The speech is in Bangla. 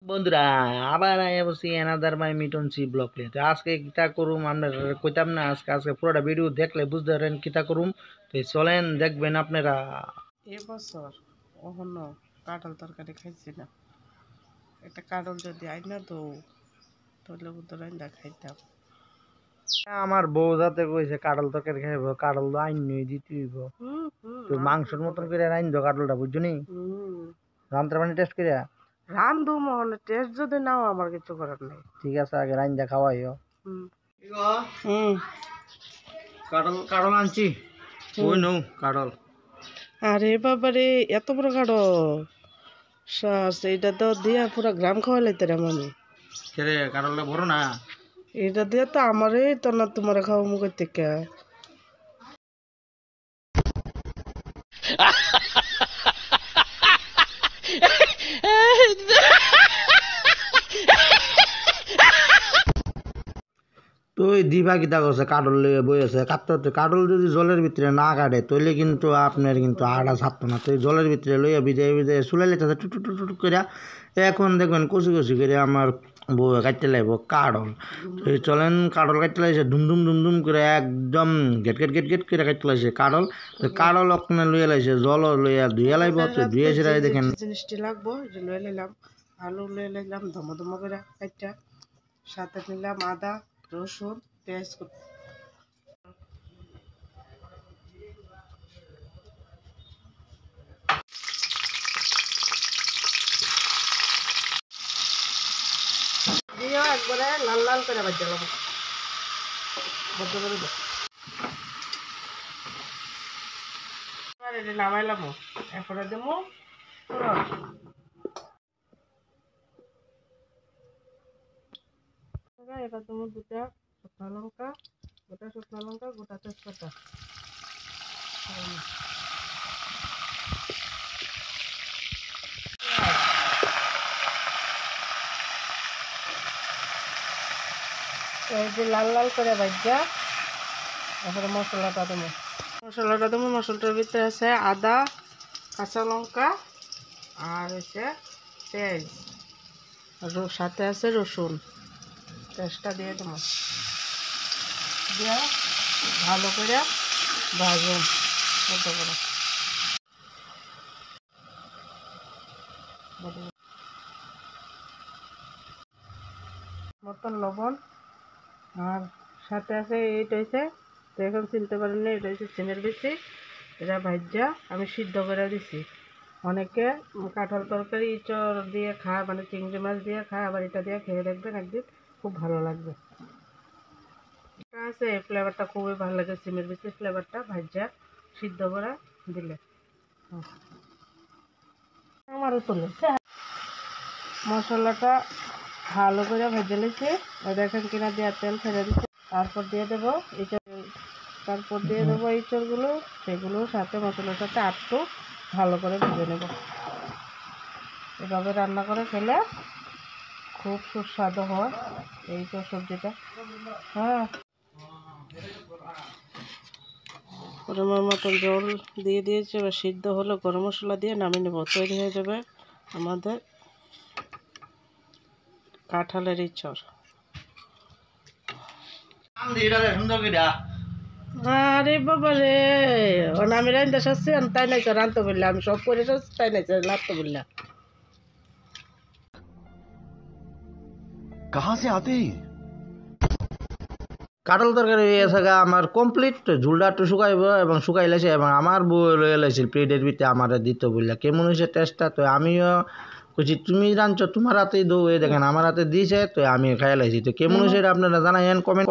বন্ধুরা আবার আয়া বসি এনাদার মাই মিটন সি ব্লগ নিয়ে। তো আজকে কিতা করুম আমরা কইতাম না, আজকে পুরোটা ভিডিও দেখলে বুঝতে পারেন কিতা করুম। তো চলেন দেখবেন আপনারা। এবছর অহনো কাঁঠাল তরকারি খাইছি না। একটা কাঁঠাল যদি আইনা তো তাহলে বুধ রান্দা খাইতাম। আমার বউ যাতে কইছে কাঁঠাল তরকারি খাইব, কাঁঠাল তো আইন নই দিতে হইব। তো মাংসের মতন করে রাইন দো কাঁঠালটা, বুঝছো নি? রান্তার পানি টেস্ট করিয়া রান্ধু মহলে টেস্ট যদি নাও আমার কিছু করার নেই। ঠিক আছে, আগে রাইন্দা খাওয়াইও। কাঁঠাল কাঁঠাল আনছি, ওই নৌ কাঁঠাল। আরে বাবারে এত বড় কাঁঠাল, এইটা তো দিয়া পুরা গ্রাম খাওয়া লাইতে রে মামি। রে কাঁঠালটা বড় না, এটা দিয়ে তো আমারই তো না তোমার খাওয়া মুখের থেকে। তো ওই দিবা কিতা করছে, কাটল লিয়ে বই আছে কাটতে হতে। কাটল যদি জলের ভিতরে না কাটে তাহলে কিন্তু আপনার কিন্তু আড়া ছাড়তো না। তো জলের ভিতরে লইয়া ভিজাই ভিজাই চুলাই লেতে টুটু টুটু টুটু করে এখন দেখবেন কচি কচি করে আমার বউ কাটতে লাগবো কাটল। তো চলেন কাটল কাটতে লাগছে ধুমধুম ধুমধুম করে একদম গেট গেট গেট গেট করে কাটতে লাগছে কাটল। তো কাটল ওখানে লইয়া লাগছে জল লইয়া ধুয়ে লাগবো। তো ধুয়ে সেটাই দেখেন জিনিসটি লাগবো যে লয়ে নিলাম আলু, লয়ে নিলাম ধমো ধমো করে কাটটা, সাথে নিলাম আদা রসুন পেঁয়াজ দিয়ে একবারে লাল লাল করে ভাজলাম। বদ্ধ করে দাও, এবার নামাইলাম। এরপরে দেবো এবার দেবো দুটা শুকনো লঙ্কা, গোটা শুকনো লঙ্কা, গোটা তেজপাতা। এই যে লাল লাল করে ভাজা, তারপরে মশলাটা দেবো। মশলাটার ভিতরে আছে আদা, কাঁচা লঙ্কা আর হচ্ছে পেঁয়াজ, সাথে আছে রসুন। পেঁয়াজটা দিয়ে দেবো, দিয়ে ভালো করে ভাজুন মতো করে। মতন লবণ আর সাথে আছে এইটা হয়েছে, তো এখন চিনতে পারেননি, এটা হচ্ছে সিমের বিচি। এটা ভাজা আমি সিদ্ধ করে দিছি। অনেকে কাঁঠাল তরকারি ইঁচড় দিয়ে খায়, মানে চিংড়ি মাছ দিয়ে খায়, আবার এটা দিয়ে খেয়ে দেখবেন একদিন, খুব ভালো লাগবে। এটা আছে এই ফ্লেভারটা খুবই ভালো লাগে, সিমের বিচি ফ্লেভারটা ভাজা সিদ্ধ করে দিলে। আমারও চলেছে। মশলাটা ভালো করে ভেজে নিচ্ছি, দেখেন কিনা দিয়ে তেল ছেড়ে দিচ্ছি। তারপর দিয়ে দেবো ইঁচড়গুলো, সেগুলো সাথে মশলার সাথে আটটু ভালো করে ভেজে নেব। এভাবে রান্না করে খেলে খুব সুস্বাদু হয় এই তো সবজিটা। হ্যাঁ, পরিমাণ মতন জল দিয়ে দিয়েছি, এবার সিদ্ধ হলে গরম মশলা দিয়ে নামিয়ে নেব। তৈরি হয়ে যাবে আমাদের কাঁঠালের ইঁচড়। আরে বাবা রে, আমি রান্না শাসছি, তাই নাই রান্তে বললে, আমি সব করে শাসছি, তাই নাই রাঁধতে বললে। कहाँ से आते हैं? কাঁঠাল তরকারি আমার কমপ্লিট। ঝুলটা একটু শুকাইব এবং শুকাইলেছে এবং আমার বউ লয়ে লাইছিল প্লেটের ভিতরে আমার দিত বললা কেমন হয়েছে টেস্টটা। তো আমিও কইছি তুমি রাঁধছো, তোমার হাতেই দৌ, দেখেন আমার হাতে দিয়েছে, তো আমি খাই লাইছি। তো কেমন হয়েছে এটা আপনারা জানাইন কমেন্ট।